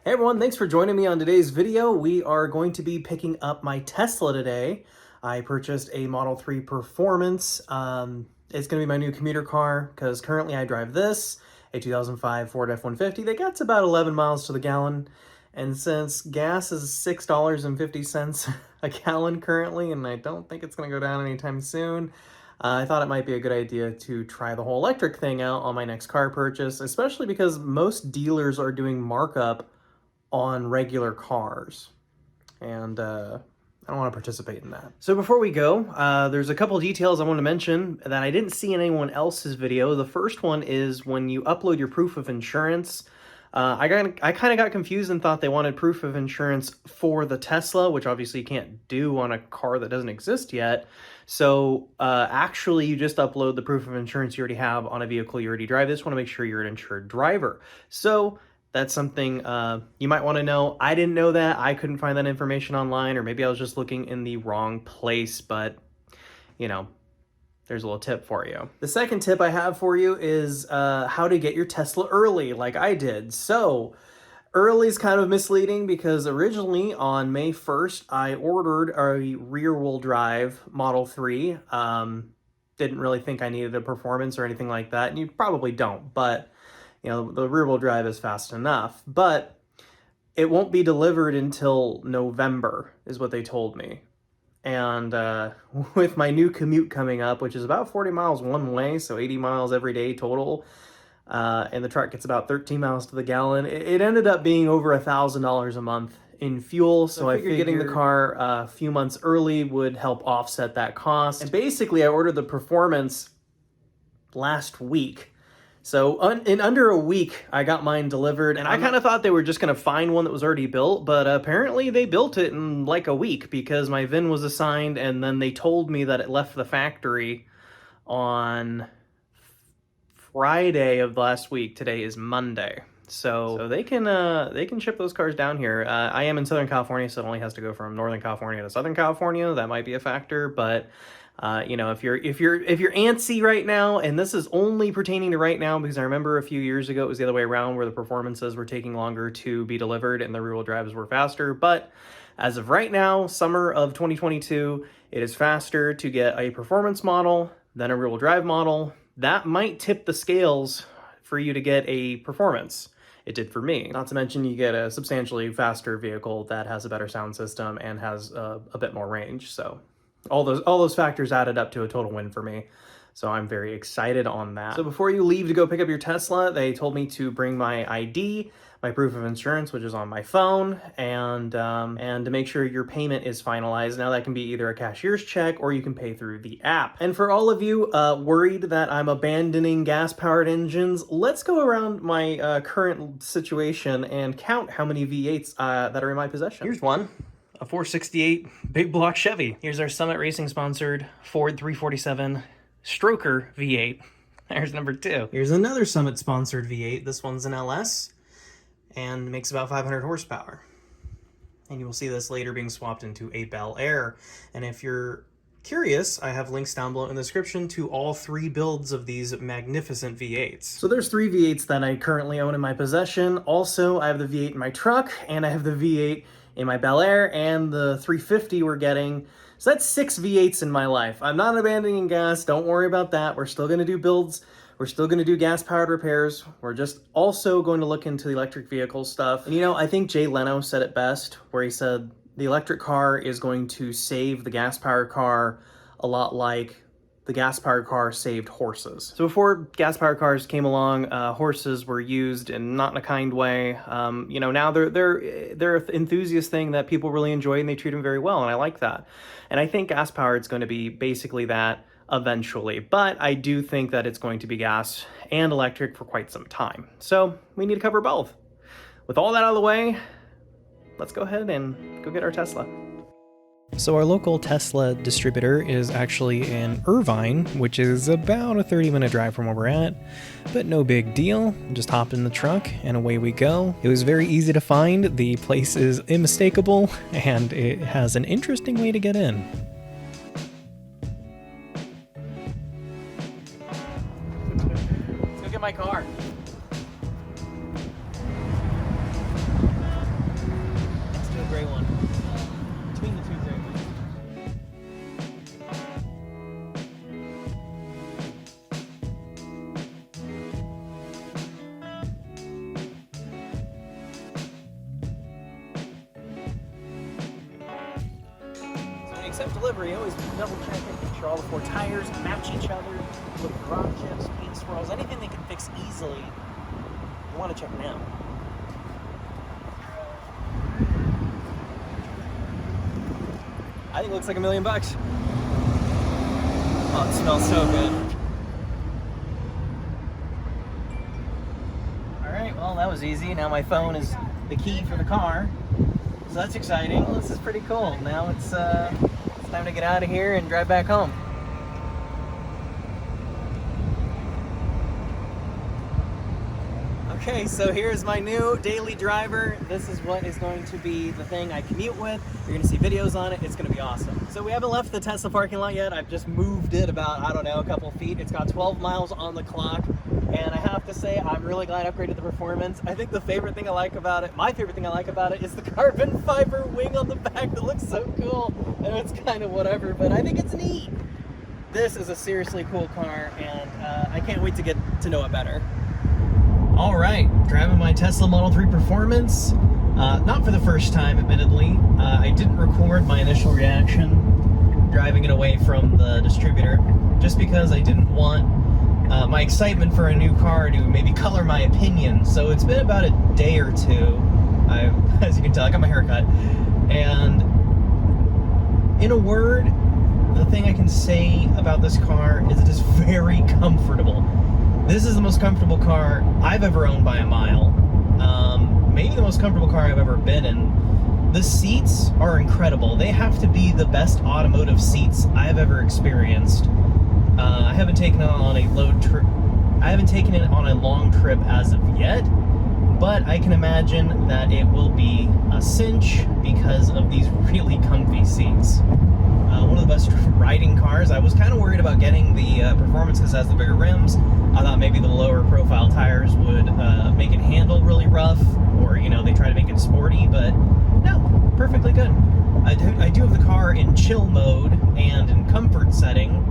Hey everyone, thanks for joining me on today's video. We are going to be picking up my Tesla today. I purchased a Model 3 Performance. It's going to be my new commuter car because currently I drive this, a 2005 Ford F-150 that gets about 11 miles to the gallon. And since gas is $6.50 a gallon currently, and I don't think it's going to go down anytime soon, I thought it might be a good idea to try the whole electric thing out on my next car purchase, especially because most dealers are doing markup on regular cars, and I don't want to participate in that. So before we go, there's a couple details I want to mention that I didn't see in anyone else's video. The first one is when you upload your proof of insurance. I kind of got confused and thought they wanted proof of insurance for the Tesla, which obviously you can't do on a car that doesn't exist yet. So actually, you just upload the proof of insurance you already have on a vehicle you already drive. I just want to make sure you're an insured driver. So that's something you might want to know. I didn't know that. I couldn't find that information online, or maybe I was just looking in the wrong place, but you know, there's a little tip for you. The second tip I have for you is how to get your Tesla early, like I did. So early is kind of misleading because originally on May 1st, I ordered a rear-wheel drive Model 3. Didn't really think I needed a performance or anything like that, and you probably don't, but you know, the rear-wheel drive is fast enough. But it won't be delivered until November, is what they told me. And with my new commute coming up, which is about 40 miles one way, so 80 miles every day total, and the truck gets about 13 miles to the gallon, it ended up being over $1,000 a month in fuel. So I figured getting the car a few months early would help offset that cost. And basically, I ordered the Performance last week. So in under a week, I got mine delivered, and I kind of thought they were just going to find one that was already built, but apparently they built it in like a week because my VIN was assigned, and then they told me that it left the factory on Friday of last week. Today is Monday. So they can ship those cars down here. I am in Southern California, so it only has to go from Northern California to Southern California. That might be a factor, but you know, if you're antsy right now, and this is only pertaining to right now, because I remember a few years ago it was the other way around where the Performances were taking longer to be delivered and the rear-wheel drives were faster. But as of right now, summer of 2022, it is faster to get a Performance model than a rear-wheel drive model. That might tip the scales for you to get a Performance. It did for me. Not to mention you get a substantially faster vehicle that has a better sound system and has a bit more range. So all those factors added up to a total win for me. So I'm very excited on that. So before you leave to go pick up your Tesla, they told me to bring my ID, my proof of insurance, which is on my phone, and to make sure your payment is finalized. Now that can be either a cashier's check or you can pay through the app. And for all of you worried that I'm abandoning gas-powered engines, let's go around my current situation and count how many V8s that are in my possession. Here's one. A 468 big block Chevy. Here's our Summit Racing sponsored Ford 347 Stroker V8. There's number 2. Here's another Summit sponsored V8. This one's an LS and makes about 500 horsepower. And you will see this later being swapped into a Bel Air. And if you're curious, I have links down below in the description to all 3 builds of these magnificent V8s. So there's 3 V8s that I currently own in my possession. Also, I have the V8 in my truck, and I have the V8 in my Bel Air, and the 350 we're getting. So that's 6 V8s in my life. I'm not abandoning gas. Don't worry about that. We're still going to do builds. We're still going to do gas-powered repairs. We're just also going to look into the electric vehicle stuff. And you know, I think Jay Leno said it best, where he said the electric car is going to save the gas-powered car a lot like the gas-powered car saved horses. So before gas-powered cars came along, horses were used and not in a kind way. You know, now they're an enthusiast thing that people really enjoy, and they treat them very well, and I like that. And I think gas-powered is going to be basically that eventually, but I do think that it's going to be gas and electric for quite some time. So we need to cover both. With all that out of the way, let's go ahead and go get our Tesla. So our local Tesla distributor is actually in Irvine, which is about a 30-minute drive from where we're at, but no big deal. Just hop in the truck and away we go. It was very easy to find. The place is unmistakable, and it has an interesting way to get in. Let's go get my car. accept delivery, always double check it, make sure all the 4 tires match each other, look at garage chips, paint swirls, anything they can fix easily, you want to check now. I think it looks like $1 million. Oh, it smells so good. Alright, well that was easy. Now my phone is the key for the car. So that's exciting. Well, this is pretty cool. Now it's time to get out of here and drive back home. Okay, so here's my new daily driver. This is what is going to be the thing I commute with. You're gonna see videos on it. It's gonna be awesome. So we haven't left the Tesla parking lot yet. I've just moved it about, I don't know, a couple feet. It's got 12 miles on the clock. And I have to say, I'm really glad I upgraded the performance. I think the favorite thing I like about it, my favorite thing I like about it, is the carbon fiber wing on the back that looks so cool. I know it's kind of whatever, but I think it's neat. This is a seriously cool car, and I can't wait to get to know it better. All right, driving my Tesla Model 3 Performance. Not for the first time, admittedly. I didn't record my initial reaction driving it away from the distributor, just because I didn't want my excitement for a new car to maybe color my opinion. So it's been about a day or two. As you can tell, I got my hair cut. And in a word, the thing I can say about this car is it is very comfortable. This is the most comfortable car I've ever owned by a mile. Maybe the most comfortable car I've ever been in. The seats are incredible. They have to be the best automotive seats I have ever experienced. I haven't taken it on a long trip as of yet, but I can imagine that it will be a cinch because of these really comfy seats. One of the best riding cars. I was kind of worried about getting the performance because it has the bigger rims. I thought maybe the lower profile tires would make it handle really rough, or they try to make it sporty, but no, perfectly good. I do have the car in chill mode and in comfort setting,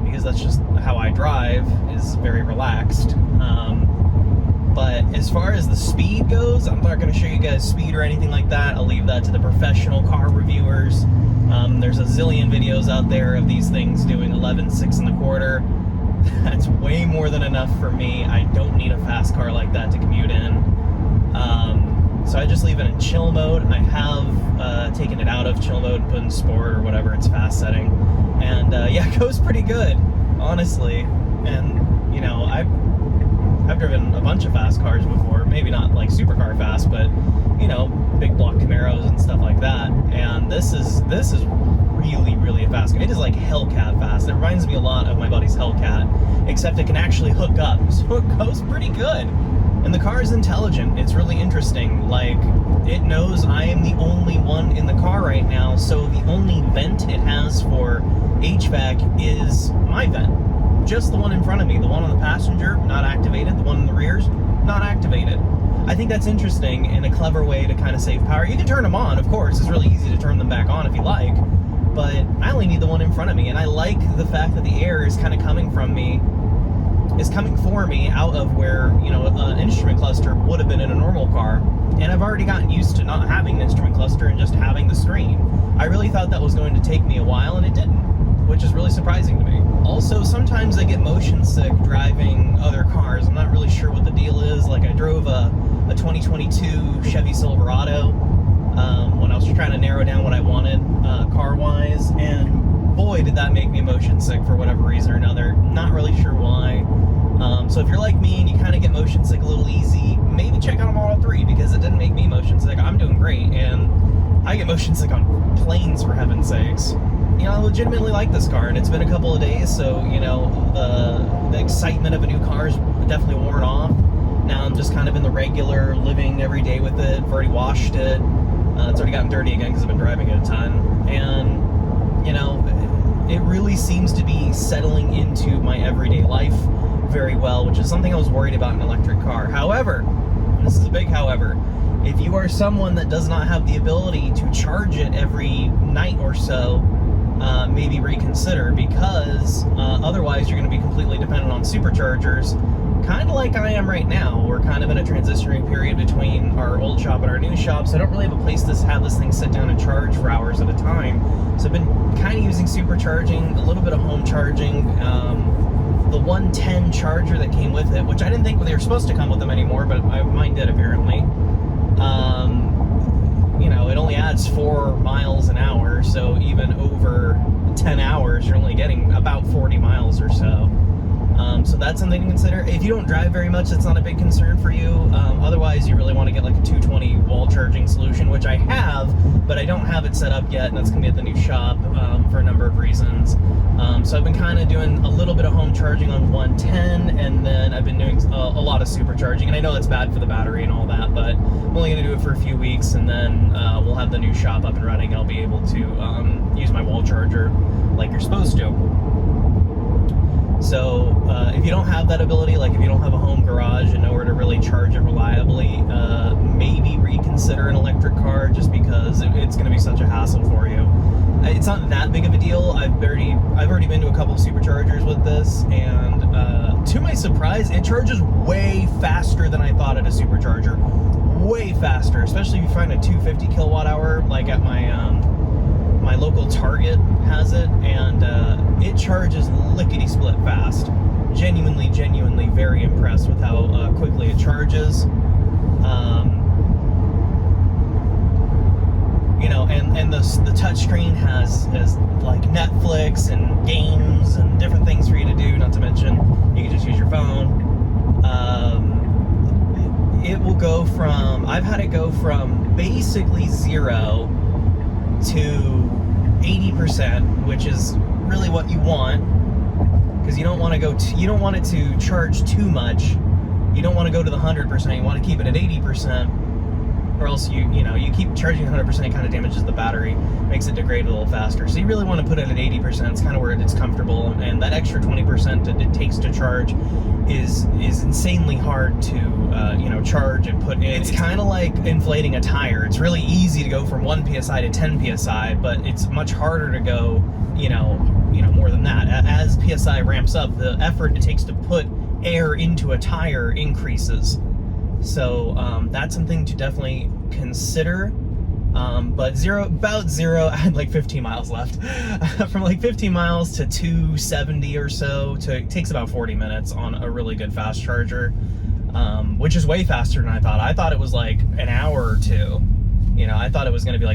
because that's just how I drive, is very relaxed. But as far as the speed goes, I'm not going to show you guys speed or anything like that. I'll leave that to the professional car reviewers. There's a zillion videos out there of these things doing 11, 6 1/4. That's way more than enough for me. I don't need a fast car like that to commute in. So I just leave it in chill mode. I have taken it out of chill mode and put in sport or whatever its fast setting. And yeah, it goes pretty good, honestly. And I've driven a bunch of fast cars before, maybe not like supercar fast, but big block Camaros and stuff like that. And this is really, really a fast car. It is like Hellcat fast. It reminds me a lot of my buddy's Hellcat, except it can actually hook up, so it goes pretty good. And the car is intelligent. It's really interesting. Like, it knows I am the only one in the car right now, so the only vent it has for HVAC is my vent. Just the one in front of me. The one on the passenger, not activated. The one in the rear's, not activated. I think that's interesting and a clever way to kind of save power. You can turn them on, of course. It's really easy to turn them back on if you like. But I only need the one in front of me. And I like the fact that the air is kind of coming for me out of where, an instrument cluster would have been in a normal car. And I've already gotten used to not having an instrument cluster and just having the screen. I really thought that was going to take me a while, and it didn't, which is really surprising to me. Also, sometimes I get motion sick driving other cars. I'm not really sure what the deal is. Like, I drove a 2022 Chevy Silverado when I was trying to narrow down what I wanted car-wise, and boy, did that make me motion sick for whatever reason or another. Not really sure why. So if you're like me and you kind of get motion sick a little easy, maybe check out a Model 3, because it didn't make me motion sick. I'm doing great, and I get motion sick on planes, for heaven's sakes. I legitimately like this car, and it's been a couple of days, so, the excitement of a new car is definitely worn off. Now I'm just kind of in the regular living every day with it. I've already washed it. It's already gotten dirty again because I've been driving it a ton. And, it really seems to be settling into my everyday life very well, which is something I was worried about in an electric car. However, and this is a big however, if you are someone that does not have the ability to charge it every night or so, maybe reconsider, because otherwise you're going to be completely dependent on superchargers, kind of like I am right now. We're kind of in a transitionary period between our old shop at our new shop, so I don't really have a place to have this thing sit down and charge for hours at a time. So I've been kind of using supercharging, a little bit of home charging. The 110 charger that came with it, which I didn't think they were supposed to come with them anymore, but mine did apparently. You know, it only adds 4 miles an hour, so even over 10 hours, you're only getting about 40 miles or so. So that's something to consider. If you don't drive very much, that's not a big concern for you. Otherwise, you really want to get like a 220 wall charging solution, which I have, but I don't have it set up yet, and that's going to be at the new shop for a number of reasons. So I've been kind of doing a little bit of home charging on 110, and then I've been doing a lot of supercharging. And I know it's bad for the battery and all that, but I'm only going to do it for a few weeks, and then we'll have the new shop up and running. I'll be able to use my wall charger like you're supposed to. So if you don't have that ability, like if you don't have a home garage and nowhere to really charge it reliably, maybe reconsider an electric car, just because it's going to be such a hassle for you. It's not that big of a deal. I've already been to a couple of superchargers with this, and to my surprise, it charges way faster than I thought at a supercharger. Way faster, especially if you find a 250 kilowatt hour, like at my local Target has it, and it charges lickety-split fast. Genuinely very impressed with how quickly it charges. You know, and the touchscreen has like Netflix and games and different things for you to do, not to mention you can just use your phone. It will go from, I've had it go from basically 0 to 80%, which is really what you want, because you don't want to go you don't want it to charge too much. You don't want to go to the 100%. You want to keep it at 80%, or else you keep charging 100%, it kind of damages the battery, makes it degrade a little faster. So you really want to put it at 80%. It's kind of where it's comfortable, and that extra 20% that it takes to charge is insanely hard to charge and put in. It's kind of like inflating a tire. It's really easy to go from 1 psi to 10 psi, but it's much harder to go more than that. As psi ramps up, the effort it takes to put air into a tire increases. So that's something to definitely consider. But about zero, I had like 15 miles left. From like 15 miles to 270 or so, it takes about 40 minutes on a really good fast charger, which is way faster than I thought. I thought it was like an hour or two. I thought it was going to be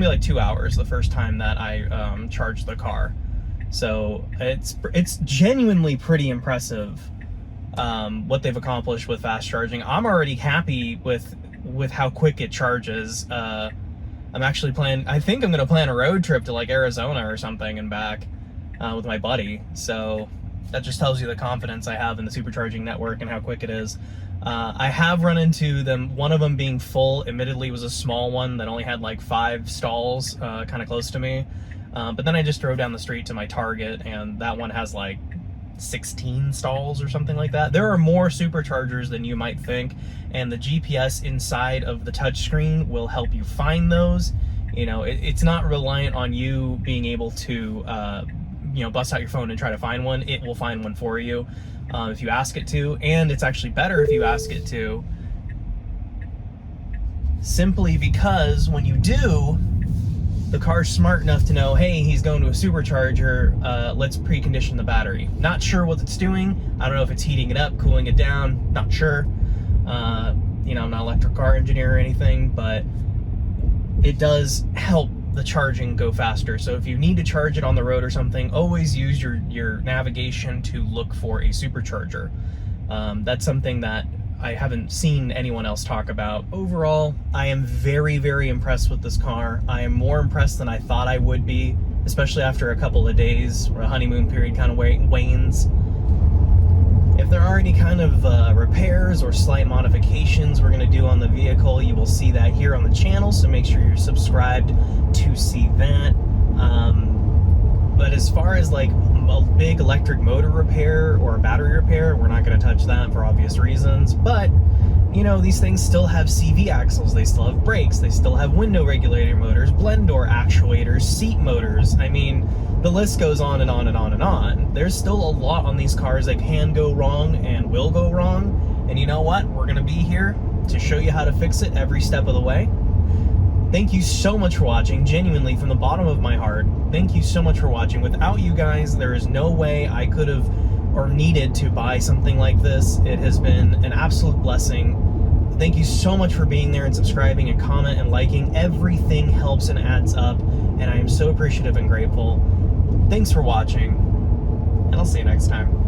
like 2 hours the first time that I charged the car. So it's genuinely pretty impressive what they've accomplished with fast charging. I'm already happy with how quick it charges. I'm actually I think I'm gonna plan a road trip to like Arizona or something and back with my buddy. So that just tells you the confidence I have in the supercharging network and how quick it is. I have run into them, one of them being full. Admittedly, was a small one that only had like 5 stalls kind of close to me. But then I just drove down the street to my Target, and that one has like 16 stalls or something like that. There are more superchargers than you might think, and the GPS inside of the touchscreen will help you find those. It's not reliant on you being able to bust out your phone and try to find one. It will find one for you if you ask it to, and it's actually better if you ask it to, simply because when you do, the car's smart enough to know, hey, he's going to a supercharger, let's precondition the battery. Not sure what it's doing. I don't know if it's heating it up, cooling it down, not sure. I'm not an electric car engineer or anything, but it does help the charging go faster. So if you need to charge it on the road or something, always use your navigation to look for a supercharger. That's something that I haven't seen anyone else talk about. Overall, I am very, very impressed with this car. I am more impressed than I thought I would be, especially after a couple of days where a honeymoon period kind of wanes. If there are any kind of repairs or slight modifications we're going to do on the vehicle, you will see that here on the channel, so make sure you're subscribed to see that. But as far as like a big electric motor repair or a battery repair, we're not going to touch that for obvious reasons. But these things still have CV axles, they still have brakes, they still have window regulator motors, blend door actuators, seat motors. I mean, the list goes on and on and on and on. There's still a lot on these cars that can go wrong and will go wrong. And you know what? We're going to be here to show you how to fix it every step of the way. Thank you so much for watching, genuinely from the bottom of my heart. Thank you so much for watching. Without you guys, there is no way I could have or needed to buy something like this. It has been an absolute blessing. Thank you so much for being there and subscribing and comment and liking. Everything helps and adds up, and I am so appreciative and grateful. Thanks for watching, and I'll see you next time.